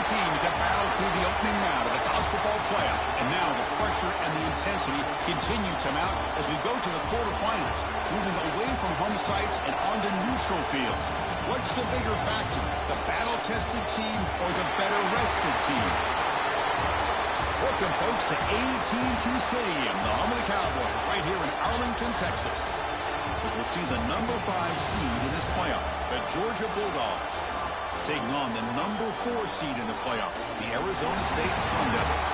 teams have battled through the opening round of the college football playoff, and now the pressure and the intensity continue to mount as we go to the quarterfinals, moving away from home sites and onto neutral fields. What's the bigger factor, the battle-tested team or the better-rested team? Welcome, folks, to AT&T Stadium, the home of the Cowboys, right here in Arlington, Texas, as we'll see the number 5 seed in this playoff, the Georgia Bulldogs, taking on the number 4 seed in the playoff, the Arizona State Sun Devils.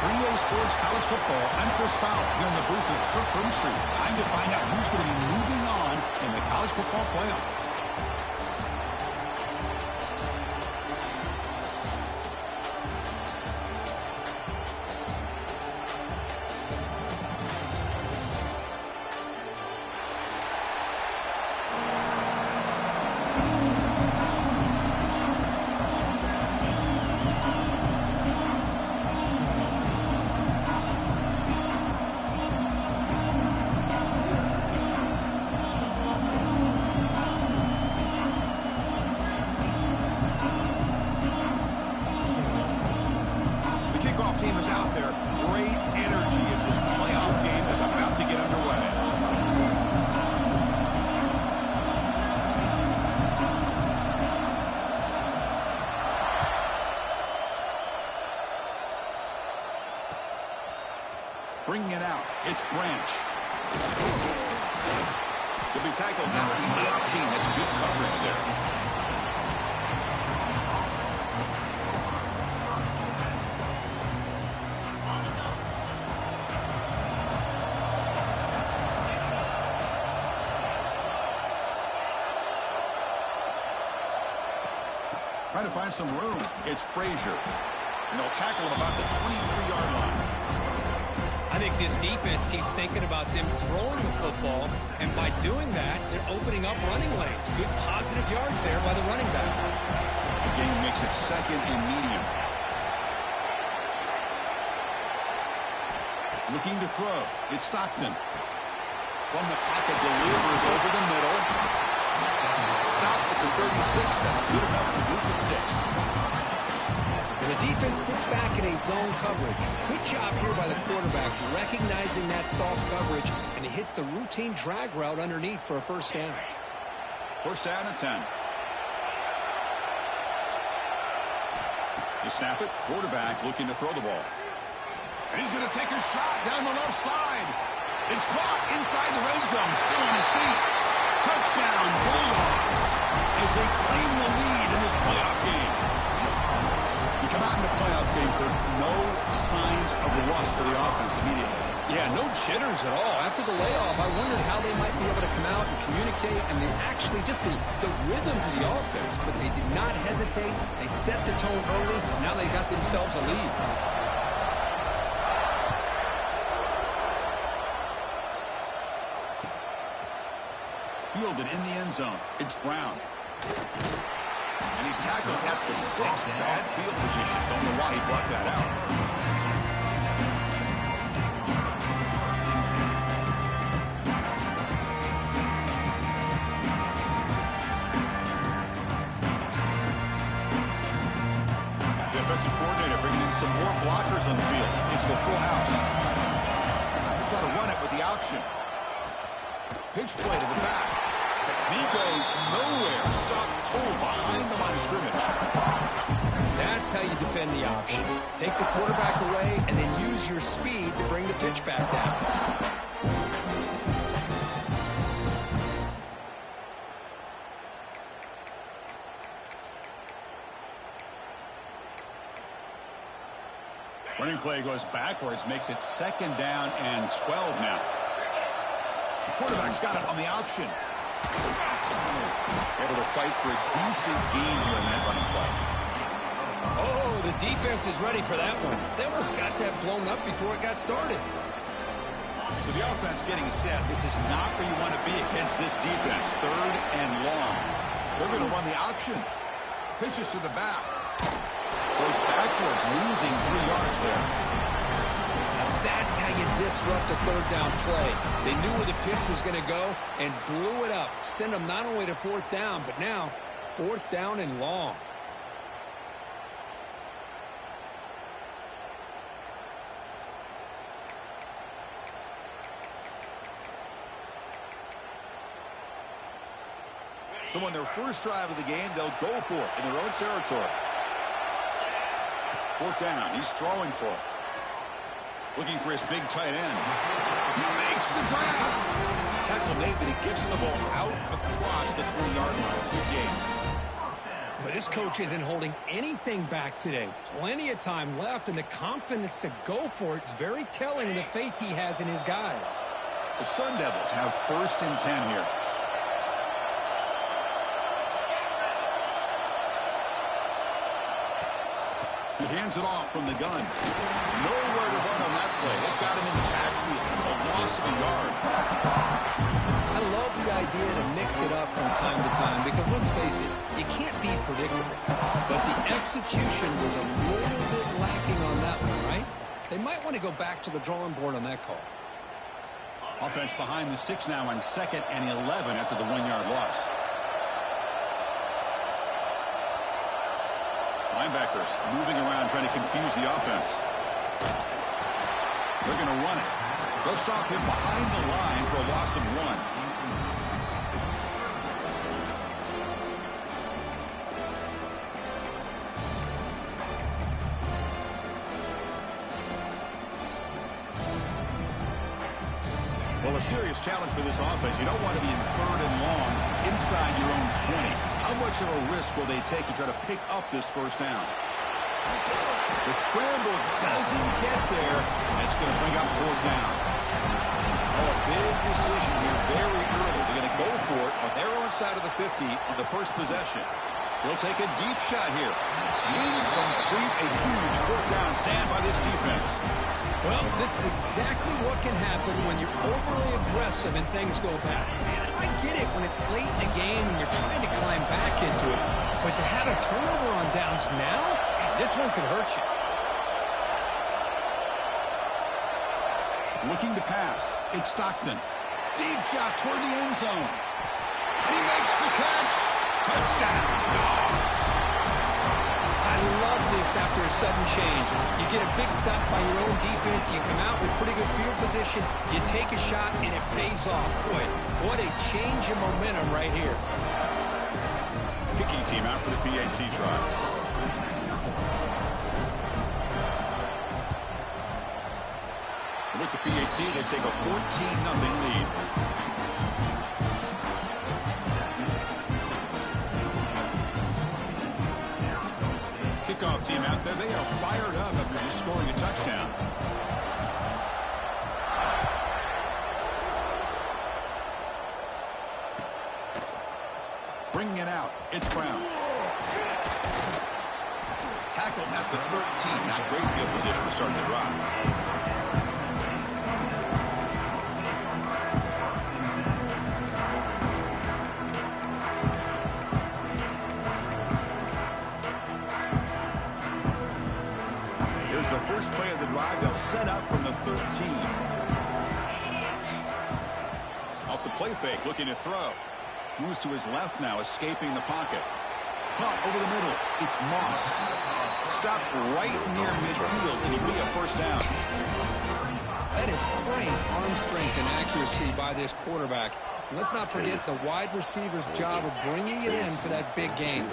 For EA Sports College Football, I'm Chris Fowler here in the booth with Kirk Brimstreet. Time to find out who's going to be moving on in the college football playoff. Team is out there. Great energy as this playoff game is about to get underway. Bringing it out, it's Branch. He'll be tackled at the 18. That's good coverage there. Trying to find some room. It's Frazier. And they'll tackle him about the 23-yard line. I think this defense keeps thinking about them throwing the football, and by doing that, they're opening up running lanes. Good positive yards there by the running back. The game makes it 2nd and medium. Looking to throw. It's Stockton. From the pocket, delivers over the middle. Stopped at the 36. That's good enough to move the sticks. And the defense sits back in a zone coverage. Good job here by the quarterback, recognizing that soft coverage, and he hits the routine drag route underneath for a first down. First down and 10. You snap it. Quarterback looking to throw the ball. And he's going to take a shot down the left side. It's caught inside the red zone. Still on his feet. Touchdown, Bulldogs, as they claim the lead in this playoff game. You come out in the playoff game for no signs of rust for the offense immediately. Yeah, no jitters at all. After the layoff, I wondered how they might be able to come out and communicate, and they actually just the rhythm to the offense, but they did not hesitate. They set the tone early. Now they got themselves a lead. Fielded in the end zone. It's Brown. And he's tackled at the 6. Bad field position. Don't know why he brought that out. Defensive coordinator bringing in some more blockers on the field. It's the full house. Try to run it with the option. Pitch play to the back. He goes nowhere. Stop pull behind the line of scrimmage. That's how you defend the option. Take the quarterback away and then use your speed to bring the pitch back down. Running play goes backwards, makes it 2nd down and 12 now. The quarterback's got it on the option. Able to fight for a decent gain here in that running play. Oh, the defense is ready for that one. They almost got that blown up before it got started. So the offense getting set. This is not where you want to be against this defense. 3rd and long. They're going to run the option. Pitches to the back. Goes backwards, losing 3 yards there. Now that's how you disrupt a 3rd down play. They knew where the pitch was going to go and blew it up. Send them not only to 4th down, but now 4th down and long. So on their first drive of the game, they'll go for it in their own territory. Fourth down. He's throwing for it. Looking for his big tight end. He makes the grab. Tackle made, but he gets the ball out across the 20-yard line. Good game. Well, this coach isn't holding anything back today. Plenty of time left, and the confidence to go for it is very telling of the faith he has in his guys. The Sun Devils have 1st and 10 here. He hands it off from the gun. Nowhere to run on that play. They've got him in the backfield. It's a loss of a yard. I love the idea to mix it up from time to time because, let's face it, you can't be predictable. But the execution was a little bit lacking on that one, right? They might want to go back to the drawing board on that call. Offense behind the 6 now on 2nd and 11 after the 1-yard loss. Linebackers moving around trying to confuse the offense. They're going to run it. They'll stop him behind the line for a loss of 1. Well, a serious challenge for this offense. You don't want to be in 3rd and long inside your own 20. How much of a risk will they take to try to pick up this first down? The scramble doesn't get there, and it's going to bring up 4th down. Oh, a big decision here very early. They're going to go for it on their own side of the 50 on the first possession. They'll take a deep shot here. Needing to complete a huge 4th down stand by this defense. Well, this is exactly what can happen when you're overly aggressive and things go bad. Man, I get it when it's late in the game and you're trying to climb back into it. But to have a turnover on downs now, man, this one could hurt you. Looking to pass. It's Stockton. Deep shot toward the end zone. And he makes the catch. Touchdown, Dogs. I love this after a sudden change. You get a big stop by your own defense. You come out with pretty good field position. You take a shot, and it pays off. Boy, what a change in momentum right here. Kicking team out for the PAT try. With the PAT, they take a 14-0 lead. Kickoff team out there. They are fired up after just scoring a touchdown. Bringing it out. It's Brown. Tackle at the 13. Not great field position to start the drive. The first play of the drive, they'll set up from the 13. Off the play fake, looking to throw. Moves to his left now, escaping the pocket. Punt over the middle. It's Moss. Stopped right near midfield, and it'll be a first down. That is great arm strength and accuracy by this quarterback. And let's not forget the wide receiver's job of bringing it in for that big game.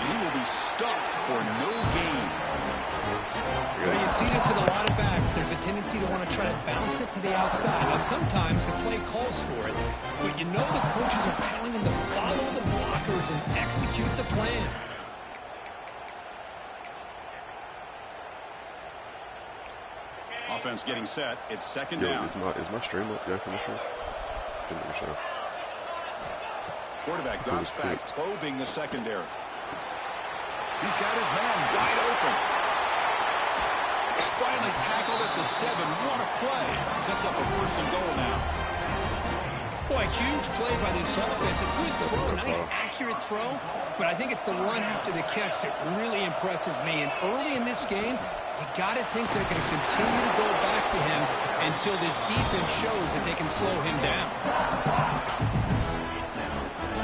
He will be stuffed for no gain. Well, you see this with a lot of backs. There's a tendency to want to try to bounce it to the outside. Now, sometimes the play calls for it, but you know the coaches are telling them to follow the blockers and execute the plan. Offense getting set. It's 2nd down. Is my stream up, Jackson? Quarterback drops back, probing the secondary. He's got his man wide open. Finally tackled at the 7. What a play. Sets up a 1st and goal now. Boy, huge play by this offense. A good throw, a nice accurate throw. But I think it's the run after the catch that really impresses me. And early in this game, you got to think they're going to continue to go back to him until this defense shows that they can slow him down.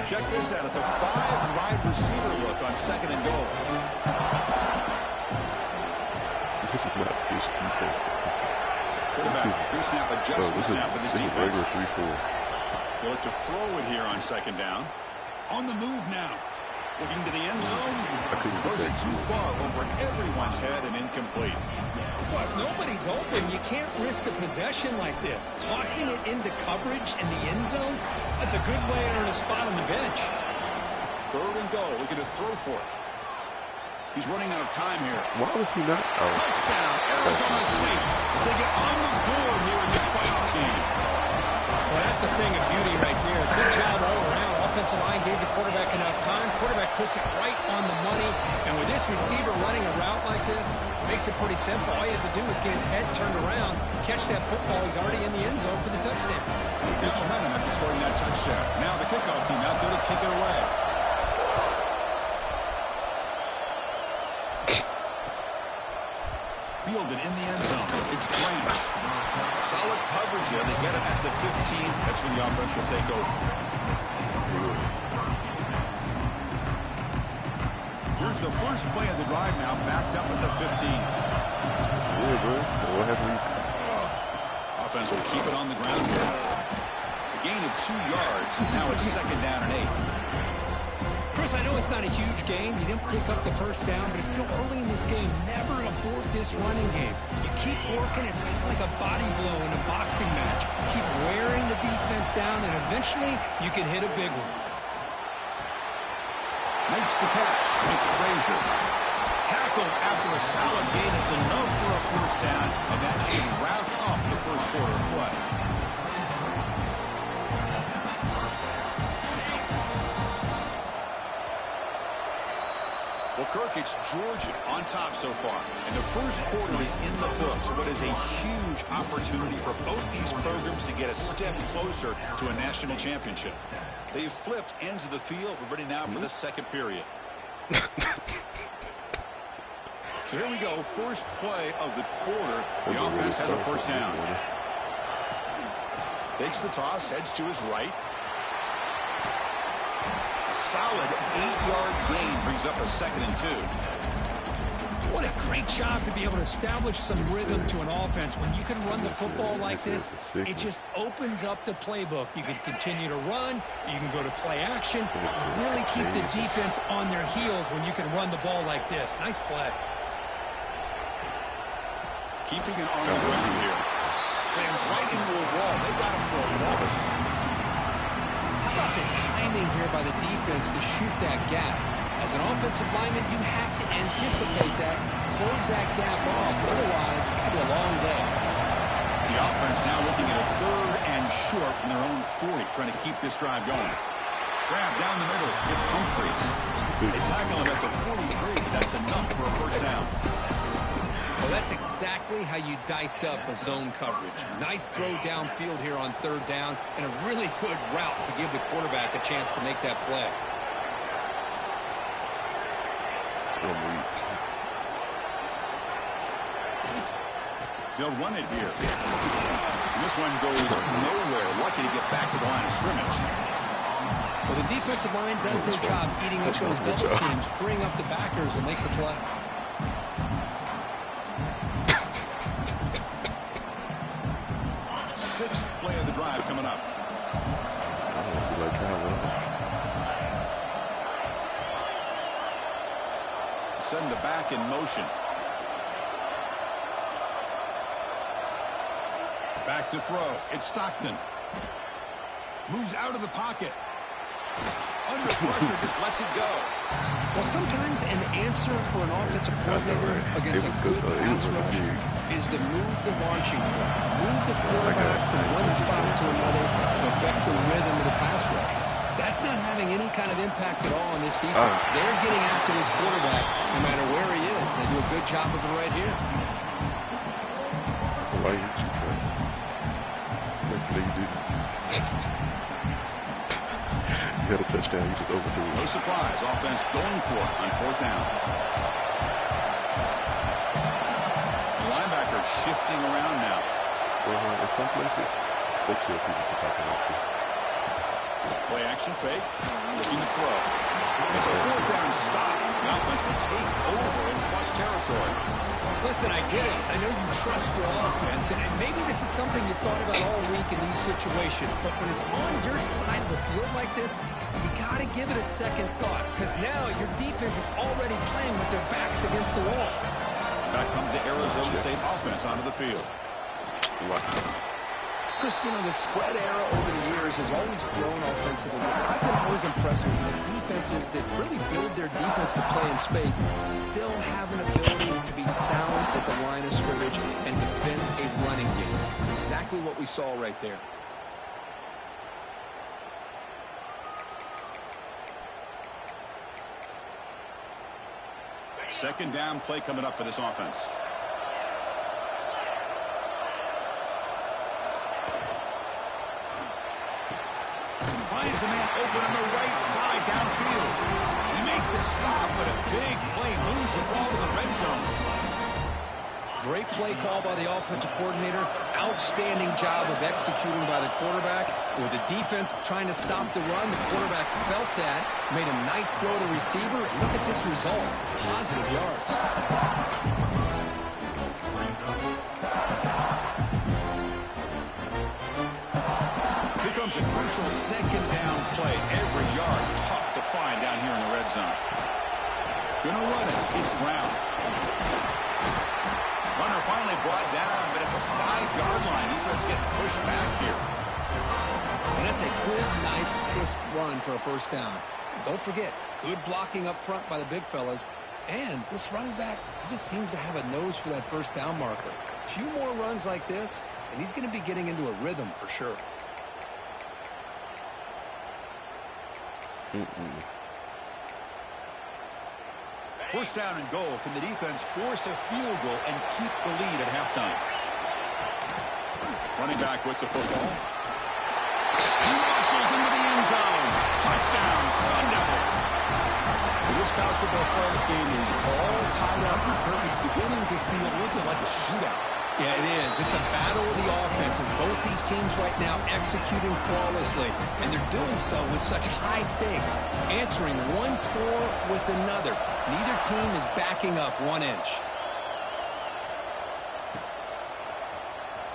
Check this out. It's a 5-wide receiver look on 2nd and goal. This is not just defense. Quarterback, pre-snap adjustments now for this defense. This is regular 3-4. They look to throw it here on second down. On the move now. Looking to the end zone. Goes it too far over everyone's head and incomplete. Well, if nobody's open, you can't risk the possession like this. Tossing it into coverage in the end zone, that's a good way to earn a spot on the bench. Third and goal. Looking to throw for it. He's running out of time here. Why was he not? Oh. Touchdown, Arizona State, as they get on the board here in this playoff game. Well, that's a thing of beauty right there. Good job all around. Offensive line gave the quarterback enough time. Quarterback puts it right on the money. And with this receiver running a route like this, makes it pretty simple. All you have to do is get his head turned around, catch that football. He's already in the end zone for the touchdown. There's momentum after scoring that touchdown. Now the kickoff team out there to kick it away. Fielded in the end zone. It's Branch. Solid coverage there. They get it at the 15. That's where the offense will take over. Here's the first play of the drive now, backed up at the 15. Offense will keep it on the ground here. A gain of 2 yards. Now it's second down and 8. Chris, I know it's not a huge gain. You didn't pick up the first down, but it's still early in this game. Never abort this running game. You keep working. It's kind of like a body blow in a boxing match. Keep wearing the defense down, and eventually you can hit a big one. Makes the catch. It's Frazier. Tackled after a solid gain. It's enough for a first down, and that should wrap up the first quarter of play. Well, Kirk, it's Georgia on top so far. And the first quarter is in the books. What is a huge opportunity for both these programs to get a step closer to a national championship. They've flipped ends of the field. We're ready now for the second period. So here we go. First play of the quarter. The offense has a first down. Takes the toss, heads to his right. Solid 8-yard gain brings up a second and 2. What a great job to be able to establish some rhythm to an offense. When you can run the football like this, it just opens up the playbook. You can continue to run. You can go to play action. You really keep the defense on their heels when you can run the ball like this. Nice play. Keeping it on the ground here. Sends right into a wall. They got him for a loss. How about the timing here by the defense to shoot that gap? As an offensive lineman, you have to anticipate that, close that gap off. Otherwise, it could be a long day. The offense now looking at a third and short from their own 40, trying to keep this drive going. Grab down the middle. It's Humphries. They tackle him at the 43, but that's enough for a first down. Well, that's exactly how you dice up a zone coverage. Nice throw downfield here on third down, and a really good route to give the quarterback a chance to make that play. They'll run it here. And this one goes nowhere. Lucky to get back to the line of scrimmage. Well, the defensive line does their job eating up those double teams, freeing up the backers and make the play. Sixth play of the drive coming up. Send the back in motion. Back to throw. It's Stockton. Moves out of the pocket. Under pressure, just lets it go. Well, sometimes an answer for an offensive coordinator against a good pass rush is to move the launching point. Move the quarterback from one spot to another to affect the rhythm of the pass rush. That's not having any kind of impact at all on this defense. They're getting after this quarterback no matter where he is. They do a good job of it right here. You had a touchdown, you just overthrew it. No surprise, offense going for it on fourth down. The linebacker shifting around now. In some places, they kill people for talking about you. Play action fake, looking to throw. It's a fourth down stop. The offense will take over in plus territory. Listen, I get it. I know you trust your offense, and maybe this is something you thought about all week in these situations, but when it's on your side of the field like this, you got to give it a second thought, because now your defense is already playing with their backs against the wall. Back comes the Arizona State offense onto the field. Chris, you know, the spread era over the years has always grown offensively. I've been always impressed with defenses that really build their defense to play in space, still have an ability to be sound at the line of scrimmage and defend a running game. It's exactly what we saw right there. Second down play coming up for this offense. Finds a man open on the right side downfield. You make the stop, but a big play moves the ball to the red zone. Great play call by the offensive coordinator. Outstanding job of executing by the quarterback. With the defense trying to stop the run, the quarterback felt that, made a nice throw to the receiver. Look at this result. It's positive yards. Becomes a crucial second down play. Every yard tough to find down here in the red zone. Gonna run it. It's Brown. Runner finally brought down, but at the 5-yard line, defense getting pushed back here. And that's a good, nice, crisp run for a first down. Don't forget, good blocking up front by the big fellas. And this running back just seems to have a nose for that first down marker. A few more runs like this, and he's going to be getting into a rhythm for sure. First down and goal. Can the defense force a field goal and keep the lead at halftime? Running back with the football. He muscles into the end zone. Touchdown, Sun Devils. This college football players game is all tied up. It's beginning to feel a little bit like a shootout. Yeah, it is. It's a battle of the offenses. Both these teams right now executing flawlessly, and they're doing so with such high stakes, answering one score with another. Neither team is backing up 1 inch.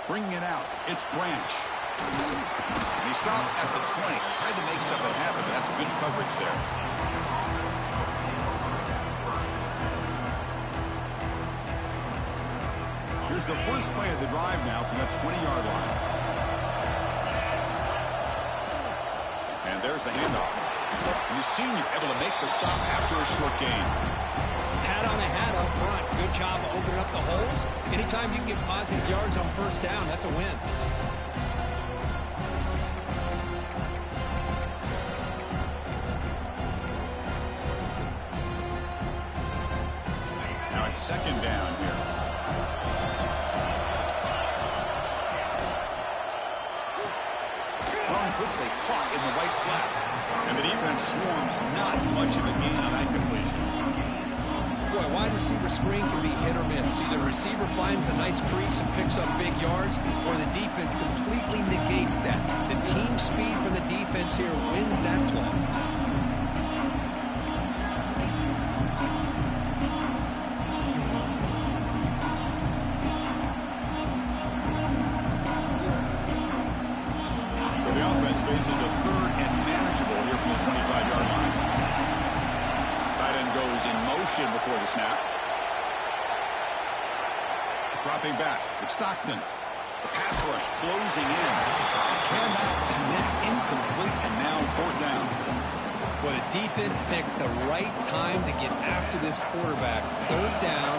Bringing it out, it's Branch. And he stopped at the 20. Tried to make something happen, but that's good coverage there. Here's the first play of the drive now from the 20-yard line. And there's the handoff. The senior able to make the stop after a short gain. Hat on a hat up front. Good job of opening up the holes. Anytime you can get positive yards on first down, that's a win. Now it's second down here. Quickly caught in the right flat. And the defense swarms not much of a gain on that completion. Boy, wide receiver screen can be hit or miss. Either the receiver finds a nice crease and picks up big yards, or the defense completely negates that. The team speed from the defense here wins that play. Faces a third and manageable here from the 25-yard line. Tight end goes in motion before the snap. Dropping back, it's Stockton. The pass rush closing in. Cannot connect, incomplete, and now fourth down. Well, the defense picks the right time to get after this quarterback. Third down,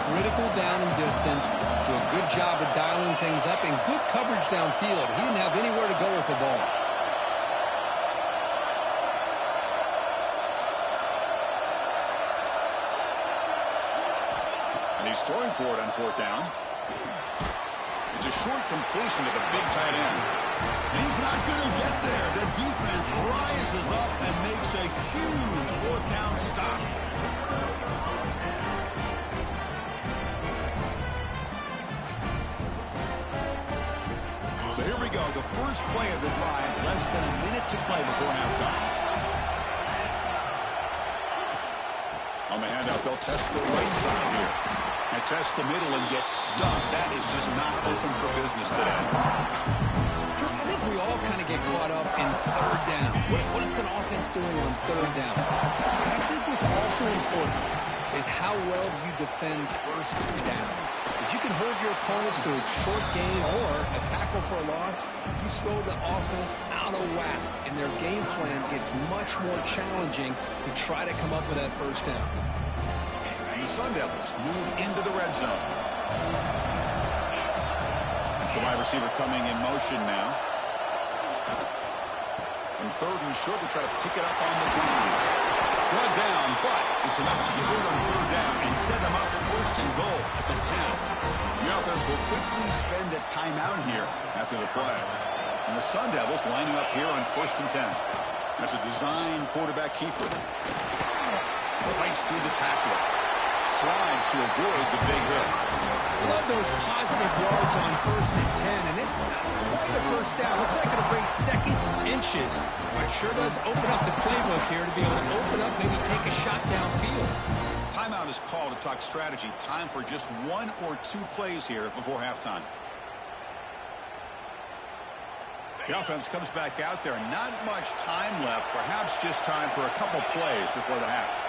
critical down and distance. Do a good job of dialing things up and good coverage downfield. He didn't have anywhere to go with the ball. And he's throwing for it on fourth down. It's a short completion to the big tight end. And he's not going to get there. The defense rises up and makes a huge fourth down stop. So here we go. The first play of the drive. Less than a minute to play before halftime. On the handout, they'll test the right side here. And test the middle and get stuck. That is just not open for business today. Chris, I think we all kind of get caught up in third down. What's an offense doing on third down? But I think what's also important is how well you defend first down. If you can hold your opponents to a short gain or a tackle for a loss, you throw the offense out of whack, and their game plan gets much more challenging to try to come up with that first down. And the Sun Devils move into the red zone. It's the wide receiver coming in motion now. On third and short, they try to pick it up on the ground. Brought down, but it's enough to get rid on third down and set them up first and goal at the 10. The offense will quickly spend a timeout here after the play. And the Sun Devils lining up here on first and 10. That's a design quarterback keeper. Fights through the tackler. Slides to avoid the big hit. I love those positive yards on first and 10, and it's not quite a first down. Looks like it'll bring second inches, but sure does open up the playbook here to be able to open up, maybe take a shot downfield. Timeout is called to talk strategy. Time for just 1 or 2 plays here before halftime. The offense comes back out there. Not much time left. Perhaps just time for a couple plays before the half.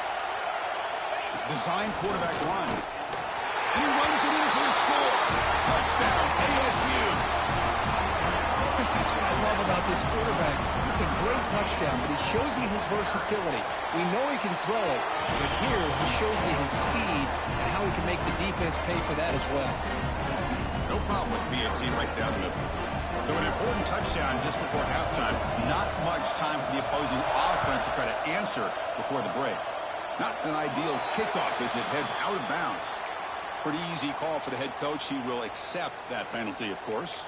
Design quarterback run. And he runs it in for the score. Touchdown, ASU. Chris, that's what I love about this quarterback. It's a great touchdown, but he shows you his versatility. We know he can throw it, but here he shows you his speed and how he can make the defense pay for that as well. No problem with BAT right down the middle. So an important touchdown just before halftime. Not much time for the opposing offense to try to answer before the break. Not an ideal kickoff as it heads out of bounds. Pretty easy call for the head coach. He will accept that penalty, of course.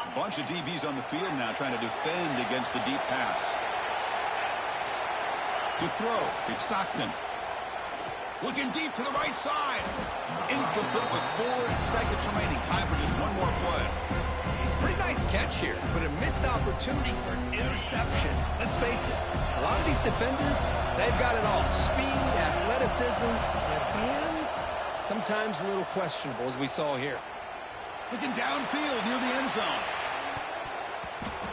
A bunch of DBs on the field now trying to defend against the deep pass. To throw, it's Stockton. Looking deep to the right side. Incomplete with 4 seconds remaining. Time for just one more play. Pretty nice catch here, but a missed opportunity for an interception. Let's face it, a lot of these defenders, they've got it all. Speed, athleticism, but hands, sometimes a little questionable, as we saw here. Looking downfield near the end zone.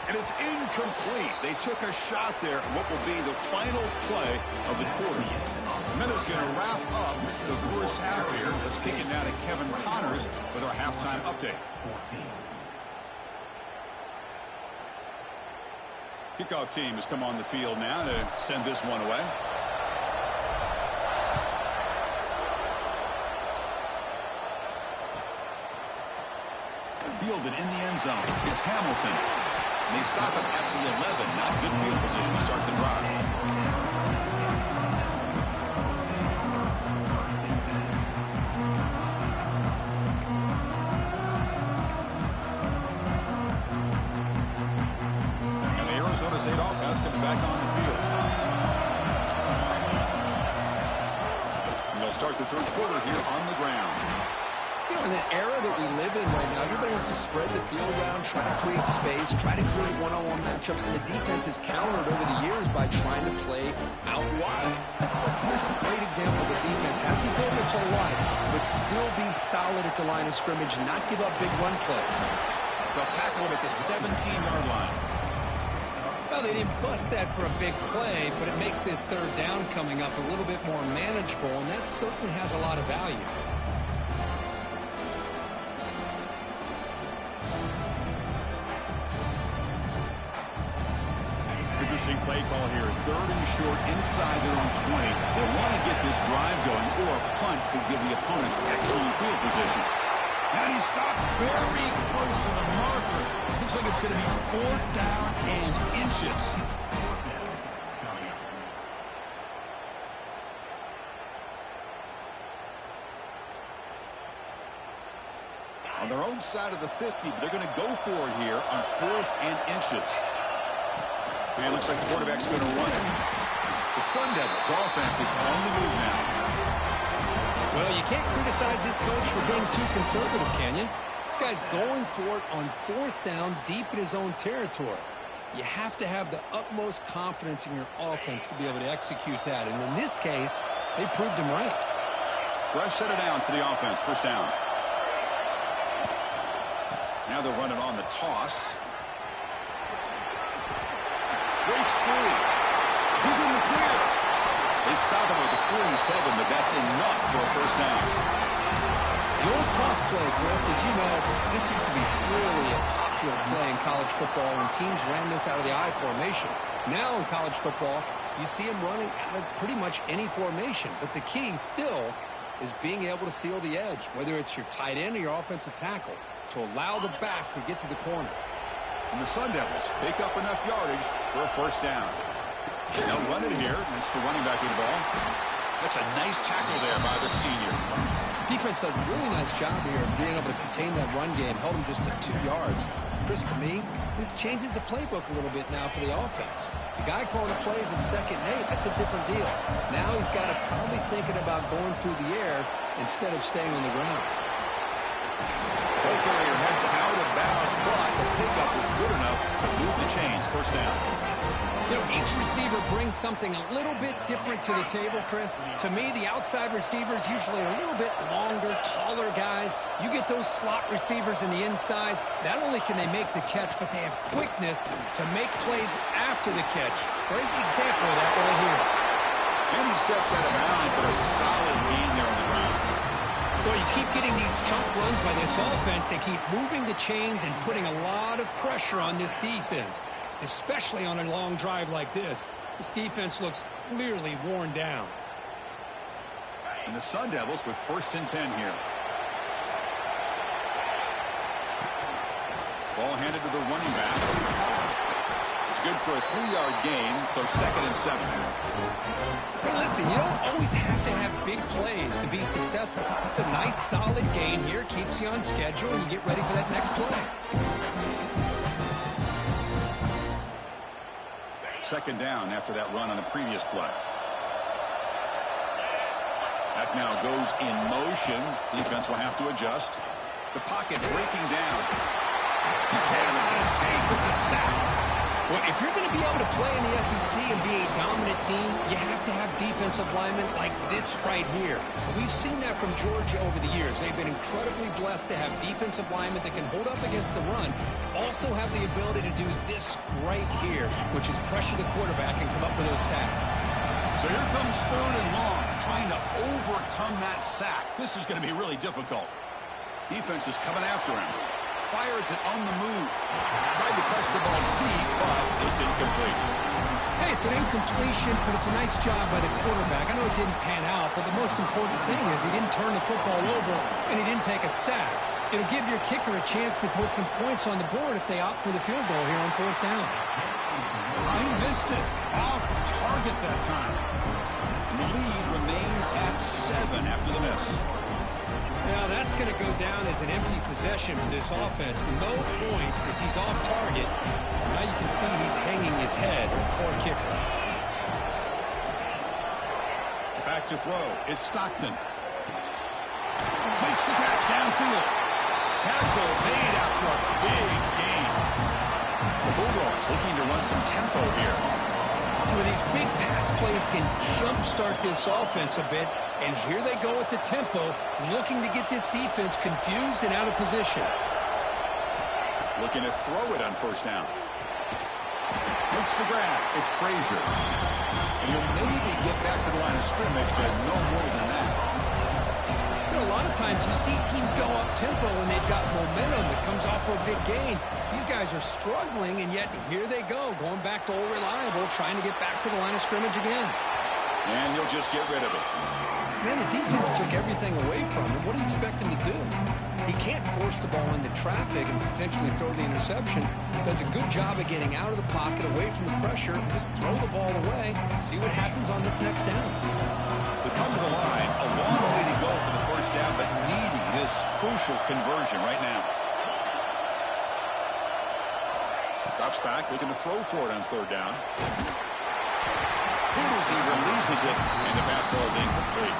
And it's incomplete. They took a shot there, what will be the final play of the quarter. Meadows going to wrap up the first half here. Let's kick it now to Kevin Connors with our halftime update. Kickoff team has come on the field now to send this one away. Fielded in the end zone. It's Hamilton. And they stop him at the 11. Not good field position to start the drive. Arizona State offense comes back on the field. And they'll start the third quarter here on the ground. You know, in the era that we live in right now, everybody wants to spread the field around, try to create space, try to create one-on-one matchups, and the defense has countered over the years by trying to play out wide. But here's a great example of the defense. Has the ability to play wide, but still be solid at the line of scrimmage and not give up big run plays. They'll tackle him at the 17-yard line. Well, they didn't bust that for a big play, but it makes this third down coming up a little bit more manageable, and that certainly has a lot of value. Interesting play call here. Third and short inside their own 20. They want to get this drive going, or a punt could give the opponents excellent field position. And he stopped very close to the marker. Looks like it's going to be 4th down and inches. On their own side of the 50, but they're going to go for it here on 4th and inches. And it looks like the quarterback's going to run it. The Sun Devils offense is on the move now. Well, you can't criticize this coach for being too conservative, can you? This guy's going for it on 4th down deep in his own territory. You have to have the utmost confidence in your offense to be able to execute that. And in this case, they proved him right. Fresh set of downs for the offense. First down. Now they'll run it on the toss. Breaks free. He's in the clear. They stop him at the 47, but that's enough for a first down. The old toss play, Chris, as you know, this used to be really a popular play in college football, and teams ran this out of the I formation. Now in college football, you see them running out of pretty much any formation, but the key still is being able to seal the edge, whether it's your tight end or your offensive tackle, to allow the back to get to the corner. And the Sun Devils pick up enough yardage for a first down. They'll run it here. It's the running back with the ball. That's a nice tackle there by the senior. Defense does a really nice job here of being able to contain that run game, held him just at 2 yards. Chris, to me, this changes the playbook a little bit now for the offense. The guy calling the plays at 2nd and 8, that's a different deal. Now he's got to probably thinking about going through the air instead of staying on the ground. Both area heads out of bounds, but the pickup was good enough to move the chains. First down. You know, each receiver brings something a little bit different to the table, Chris. To me, the outside receivers usually are a little bit longer, taller guys. You get those slot receivers in the inside, not only can they make the catch, but they have quickness to make plays after the catch. Great example of that right here. And he steps out of bounds, but a solid gain there on the ground. Well, you keep getting these chunk runs by this offense. They keep moving the chains and putting a lot of pressure on this defense, especially on a long drive like this. This defense looks clearly worn down. And the Sun Devils with 1st and 10 here. Ball handed to the running back. It's good for a 3-yard gain, so 2nd and 7. Hey, listen, you don't always have to have big plays to be successful. It's a nice, solid gain here. Keeps you on schedule, and you get ready for that next play. 2nd down after that run on the previous play. That now goes in motion. Defense will have to adjust. The pocket breaking down. Buchanan escape. It's a sack. Well, if you're going to be able to play in the SEC and be a dominant team, you have to have defensive linemen like this right here. We've seen that from Georgia over the years. They've been incredibly blessed to have defensive linemen that can hold up against the run, also have the ability to do this right here, which is pressure the quarterback and come up with those sacks. So here comes 3rd and long, trying to overcome that sack. This is going to be really difficult. Defense is coming after him. Fires it on the move. Tried to press the ball deep, but it's incomplete. Hey, it's an incompletion, but it's a nice job by the quarterback. I know it didn't pan out, but the most important thing is he didn't turn the football over and he didn't take a sack. It'll give your kicker a chance to put some points on the board if they opt for the field goal here on 4th down. He missed it. Off target that time. And the lead remains at 7 after the miss. Now that's going to go down as an empty possession for this offense. No points as he's off target. Now you can see he's hanging his head. Poor kicker. Back to throw. It's Stockton. Makes the catch downfield. Tackle made after a big gain. The Bulldogs looking to run some tempo here. Well, these big pass plays can jumpstart this offense a bit, and here they go at the tempo, looking to get this defense confused and out of position. Looking to throw it on 1st down. Makes the grab. It's Frazier. And he'll maybe get back to the line of scrimmage, but no more than that. You know, a lot of times you see teams go up tempo when they've got momentum that comes off for a big gain. These guys are struggling, and yet here they go, going back to old reliable, trying to get back to the line of scrimmage again. And he'll just get rid of it. Man, the defense took everything away from him. What do you expect him to do? He can't force the ball into traffic and potentially throw the interception. Does a good job of getting out of the pocket, away from the pressure, just throw the ball away, see what happens on this next down. We come to the line, a long way to go for the 1st down, but needing this crucial conversion right now. Drops back, looking to throw for it on 3rd down. Who does he release it misses it, and the pass ball is incomplete.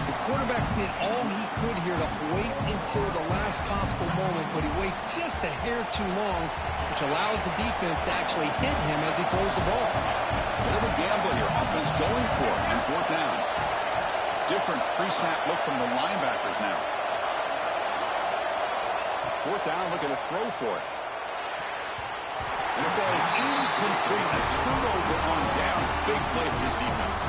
The quarterback did all he could here to wait until the last possible moment, but he waits just a hair too long, which allows the defense to actually hit him as he throws the ball. Bit of a gamble here. Offense going for it, and fourth down. Different pre-snap look from the linebackers now. Fourth down, looking to throw for it. And it falls incomplete. A turnover on downs. Big play for this defense.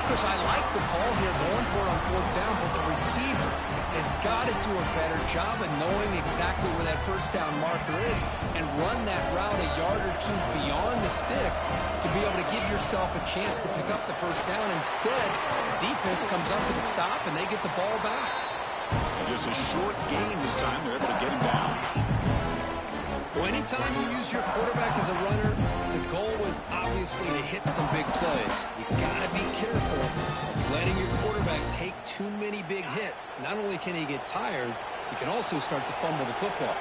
Because I like the call here going for it on fourth down, but the receiver has got to do a better job of knowing exactly where that first down marker is and run that route a yard or two beyond the sticks to be able to give yourself a chance to pick up the first down. Instead, the defense comes up to the stop and they get the ball back. And just a short gain this time. They're able to get him down. Well, anytime you use your quarterback as a runner, the goal was obviously to hit some big plays. You got to be careful of letting your quarterback take too many big hits. Not only can he get tired, he can also start to fumble the football.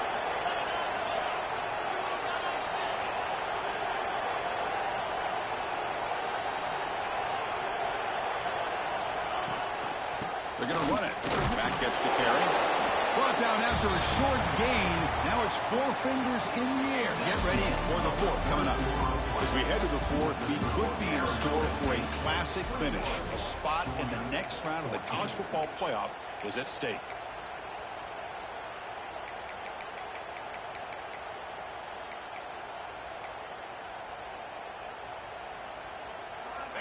They're going to run it. Back gets the carry. Brought down after a short gain. Now it's four fingers in the air. Get ready for the fourth coming up. As we head to the fourth, we could be in store for a classic finish. A spot in the next round of the college football playoff is at stake.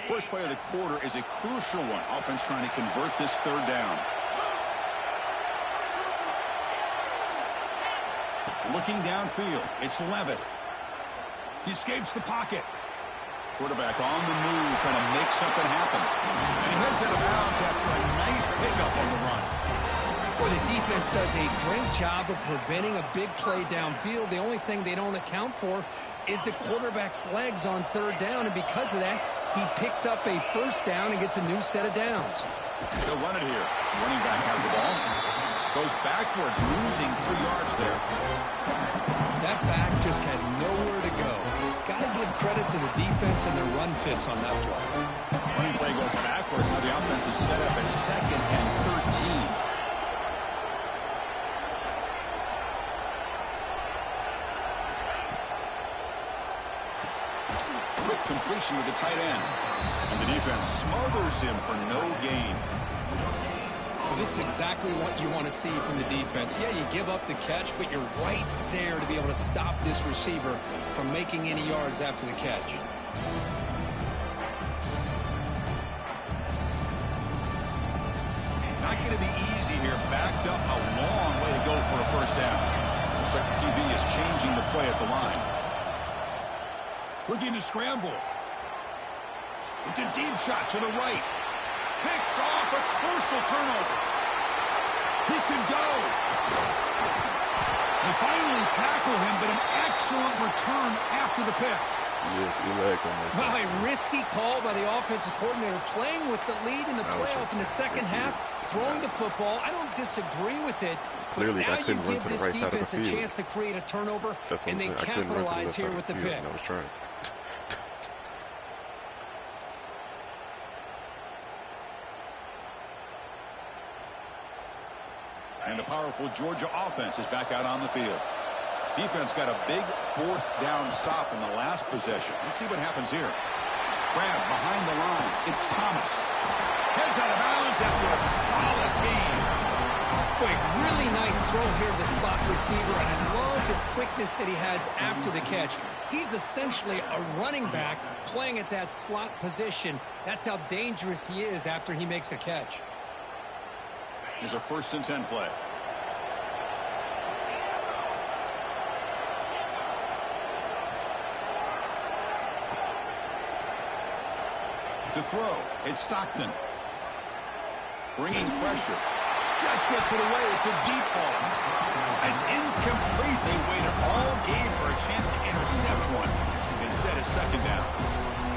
First play of the quarter is a crucial one. Offense trying to convert this third down. Looking downfield, it's Levitt. He escapes the pocket. Quarterback on the move, trying to make something happen. And he heads out of bounds after a nice pickup on the run. Well, the defense does a great job of preventing a big play downfield. The only thing they don't account for is the quarterback's legs on third down, and because of that, he picks up a first down and gets a new set of downs. They'll run it here. Running back has the ball. Goes backwards, losing 3 yards there. That back just had nowhere to go. Got to give credit to the defense and their run fits on that play. Running play goes backwards. Now the offense is set up at 2nd and 13. Quick completion to the tight end. And the defense smothers him for no gain. Well, this is exactly what you want to see from the defense. Yeah, you give up the catch, but you're right there to be able to stop this receiver from making any yards after the catch. Not going to be easy here. Backed up a long way to go for a first down. Looks like the QB is changing the play at the line. Looking to scramble. It's a deep shot to the right. Picked off, a crucial turnover. He could go. They finally tackle him, but an excellent return after the pick. Yes, he lagged on this. Well, a risky call by the offensive coordinator, playing with the lead in the playoff in the second half, throwing the football. I don't disagree with it, but Clearly, now you give to this right defense a field. chance to create a turnover, and they capitalize here with the pick. I was trying. And the powerful Georgia offense is back out on the field. Defense got a big fourth down stop in the last possession. Let's see what happens here. Grab behind the line. It's Thomas. Heads out of bounds after a solid gain. Boy, really nice throw here to the slot receiver, and I love the quickness that he has after the catch. He's essentially a running back playing at that slot position. That's how dangerous he is after he makes a catch. Here's a 1st and 10 play. To throw, it's Stockton. Bringing pressure. Just gets it away. It's a deep ball. It's incomplete. They waited all game for a chance to intercept one. Instead, it's 2nd down.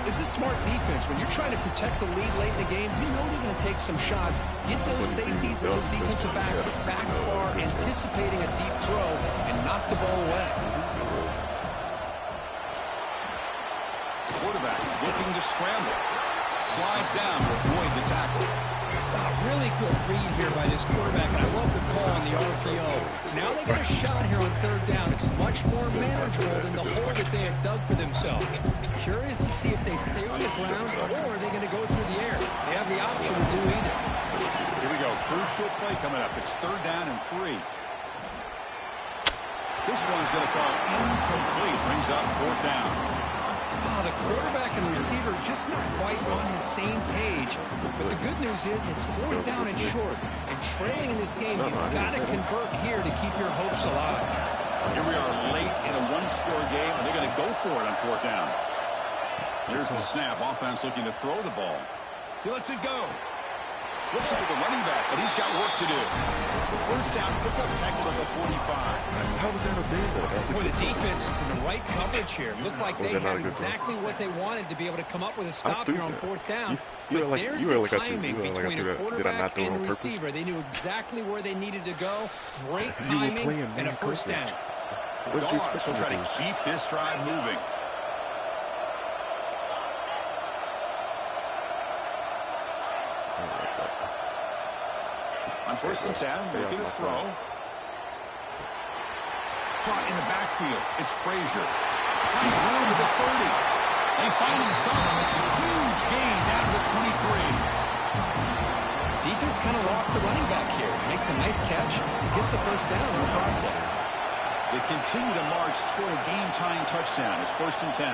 This is smart defense. When you're trying to protect the lead late in the game, you know they're going to take some shots. Get those safeties and those defensive backs back far, anticipating a deep throw, and knock the ball away. Quarterback looking to scramble. Slides down to avoid the tackle. Really good read here by this quarterback, and I love the call on the RPO. Now they got a shot here on third down. It's much more manageable than the hole that they had dug for themselves. Curious to see if they stay on the ground or are they going to go through the air. They have the option to do either. Here we go. Crucial play coming up. It's third down and 3. This one's going to fall incomplete. Brings up fourth down. Oh, the quarterback and receiver just not quite on the same page. But the good news is it's fourth down and short. And trailing in this game, you've got to convert here to keep your hopes alive. Here we are late in a one-score game, and they're going to go for it on fourth down. Here's the snap. Offense looking to throw the ball. He lets it go. Flips it to the running back, but he's got work to do. First down, pickup tackle at the 45. How was that a big? Boy, the defense is in the right coverage here. Looked like they had exactly what they wanted to be able to come up with a stop here on fourth down. But there's the timing between a quarterback and a receiver. They knew exactly where they needed to go. Great timing and a first down. The Dogs will try to keep this drive moving. On first and 10, looking to throw. Caught in the backfield. It's Frazier. Finds room to the 30. They finally saw him. It's a huge gain down to the 23. Defense kind of lost a running back here. Makes a nice catch. Gets the first down in the process. They continue to march toward a game-tying touchdown. It's first and 10.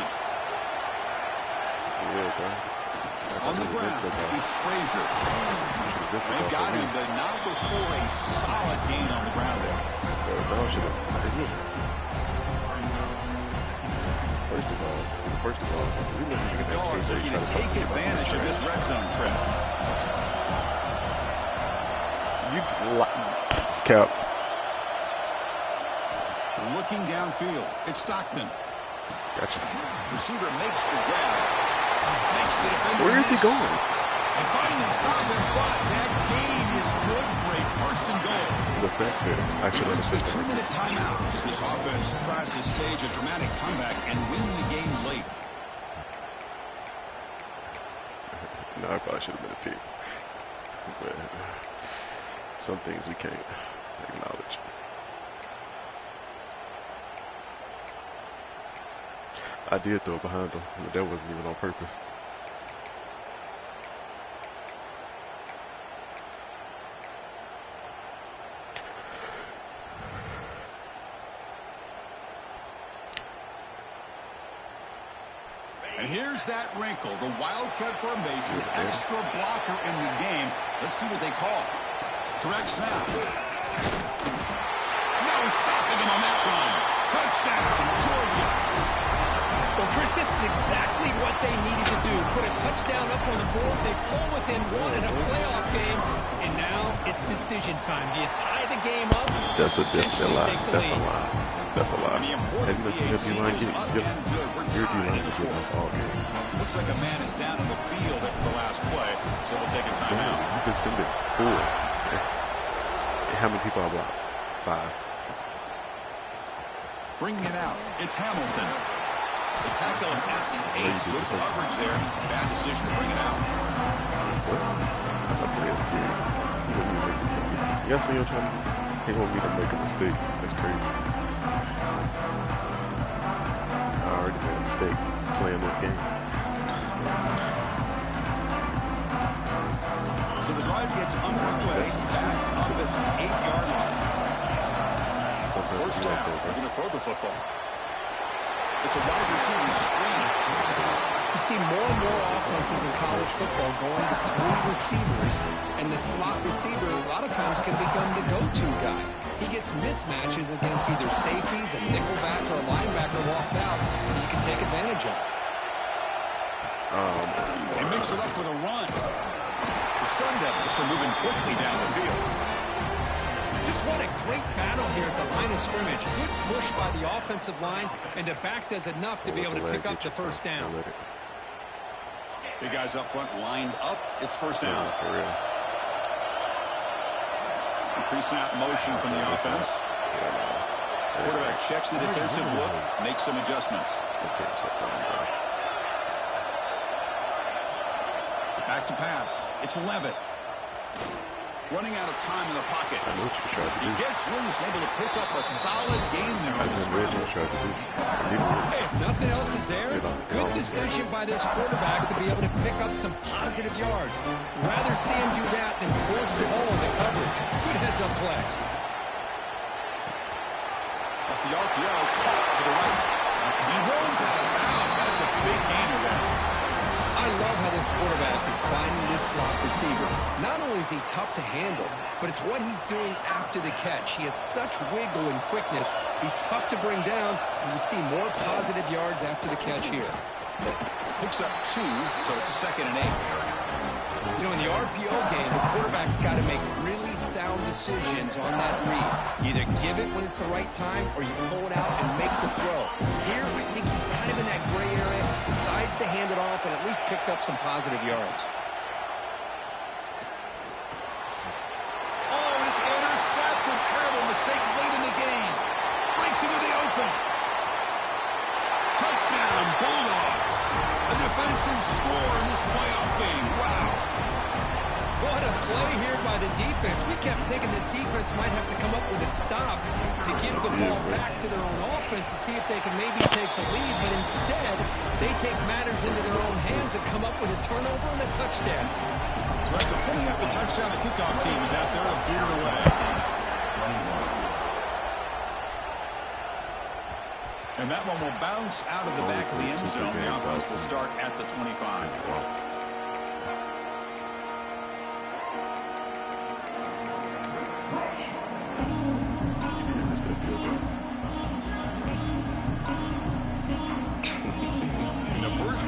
On the ground, it's Frazier. They got him, but not before a solid gain on the ground there. First of all, Dogs looking to take advantage of this red zone trip. Cap. Looking downfield, it's Stockton. Gotcha. Receiver makes the grab. Makes the defender Where is he going? And finally stop it, but that gain is good for a first and goal. The fact that actually it's the 2-minute timeout as this offense tries to stage a dramatic comeback and win the game late. No, I probably should have been a pick. But some things we can't acknowledge. I did throw it behind him, but that wasn't even on purpose. And here's that wrinkle, the wildcat formation, extra blocker in the game. Let's see what they call. Direct snap. No stopping him on that one. Touchdown, Georgia. Well, Chris, this is exactly what they needed to do. Put a touchdown up on the board. They pull within one in a playoff game, and now it's decision time. Do you tie the game up? That's a lie. Take the lead? That's a lie. Have you listened to your D-line get your D-line to get off all game? Looks like a man is down on the field after the last play, so they'll take a timeout. You've been sending 4. And how many people I blocked? 5. Bringing it out, it's Hamilton. They tackle him at the 8. Good coverage there. Bad decision to bring it out. Yes, when you're trying to, he want me to make a mistake. That's crazy. I already made a mistake playing this game. So the drive gets underway, backed up at the 8-yard line. First down, we're going to throw the football. It's a wide receiver screen. You see more and more offenses in college football going to 3 receivers, and the slot receiver a lot of times can become the go-to guy. He gets mismatches against either safeties, a nickelback, or a linebacker walked out, and you can take advantage of it. They mix it up with a run. The Sun Devils are moving quickly down the field. Just what a great battle here at the line of scrimmage. Good push by the offensive line, and the back does enough to be able to pick up the first down. Big guys up front lined up. It's first down. For real. Pre-snap motion from the offense. Quarterback checks the defensive look, makes some adjustments. Back to pass. It's Levitt. Running out of time in the pocket. He gets loose, able to pick up a solid gain there on the scramble. Hey, if nothing else is there, good decision by this quarterback to be able to pick up some positive yards. Rather see him do that than force the ball into coverage. Good heads-up play. Off the RPO, caught to the right. He runs out of bounds. That's a big gainer there. I love how this quarterback is finding this slot receiver. Not only is he tough to handle, but it's what he's doing after the catch. He has such wiggle and quickness. He's tough to bring down, and you see more positive yards after the catch here. Picks up 2, so it's 2nd and 8. You know, in the RPO game, the quarterback's got to make really sound decisions on that read. Either give it when it's the right time, or you pull it out and make the throw. Here, I think he's kind of in that gray area, decides to hand it off, and at least picked up some positive yards. Oh, and it's intercepted. Terrible mistake late in the game. Breaks into the open. Touchdown, Bulldogs. A defensive score in this playoff game. Wow. What a play here by the defense. We kept thinking this defense might have to come up with a stop to give the ball back to their own offense to see if they can maybe take the lead, but instead, they take matters into their own hands and come up with a turnover and a touchdown. So after putting up a touchdown, the kickoff team is out there to beat it away. And that one will bounce out of the back of the end zone. The offense will start at the 25.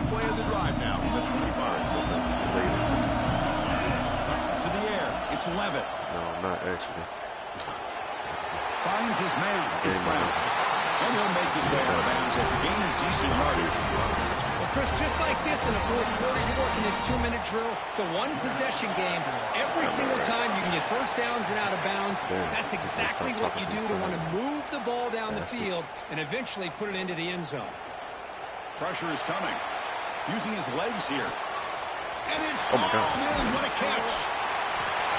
Play of the drive now from the 25. To the air. It's Levitt. No, not actually. Finds his man. It's Brown. And he'll make his way out of bounds after gaining decent yardage. Well, Chris, just like this in the fourth quarter, you're working this 2-minute drill. It's a one-possession game. Every single time you can get first downs and out of bounds. That's exactly what you do to want to move the ball down the field and eventually put it into the end zone. Pressure is coming. Using his legs here. And it's oh my God. Man, what a catch.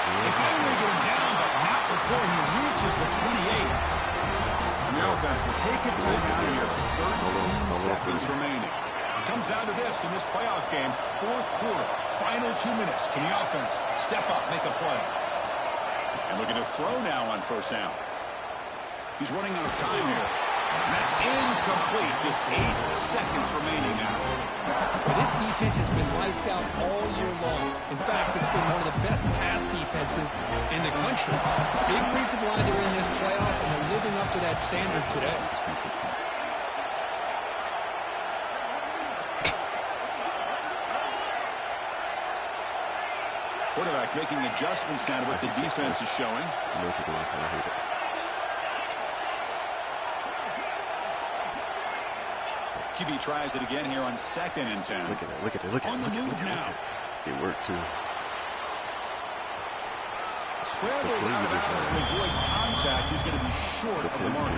They finally get him down, but not before he reaches the 28. And the offense will take a timeout here. 13 seconds remaining. It comes down to this in this playoff game. Fourth quarter. Final 2 minutes. Can the offense step up, make a play? And looking to throw now on first down. He's running out of time here. And that's incomplete. Just 8 seconds remaining now. Well, this defense has been lights out all year long. In fact, it's been one of the best pass defenses in the country. Big reason why they're in this playoff, and they're living up to that standard today. Quarterback making adjustments now to what the defense is showing. QB tries it again here on 2nd and 10. Look at it, look at it, look at it. On the move now. It worked too. Scrambles out of bounds to avoid contact. He's going to be short of the mark.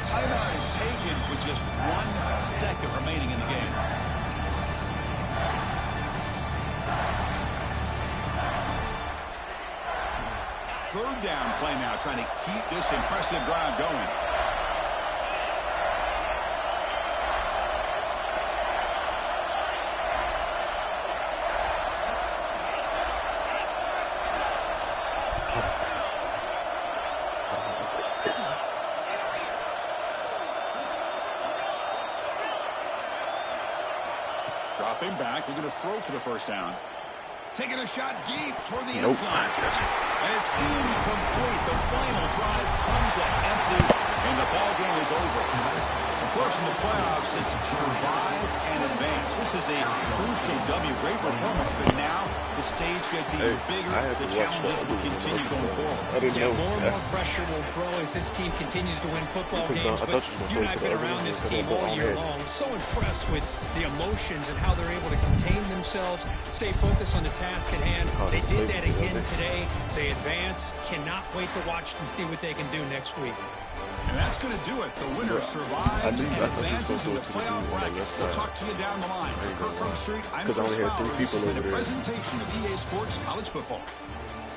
Timeout is taken with just 1 second remaining in the game. Third down play now, trying to keep this impressive drive going. Dropping back, looking to throw for the first down. Taking a shot deep toward the end zone. And it's incomplete. The final drive comes up empty, and the ball game is over. Of course, in the playoffs, it's survive and advance. this is a crucial W. Great performance, but now the stage gets even bigger. The challenges will continue going forward. More and more pressure will grow as this team continues to win football games. But you and I have been around this team all year long. So impressed with the emotions and how they're able to contain themselves, stay focused on the task at hand. They did that again today. They advance. Cannot wait to watch and see what they can do next week. And that's going to do it. The winner survives and advances in the playoff bracket. We'll talk to you down the line. From Kirk Street, I'm Chris Fowler. This has been a presentation of EA Sports College Football.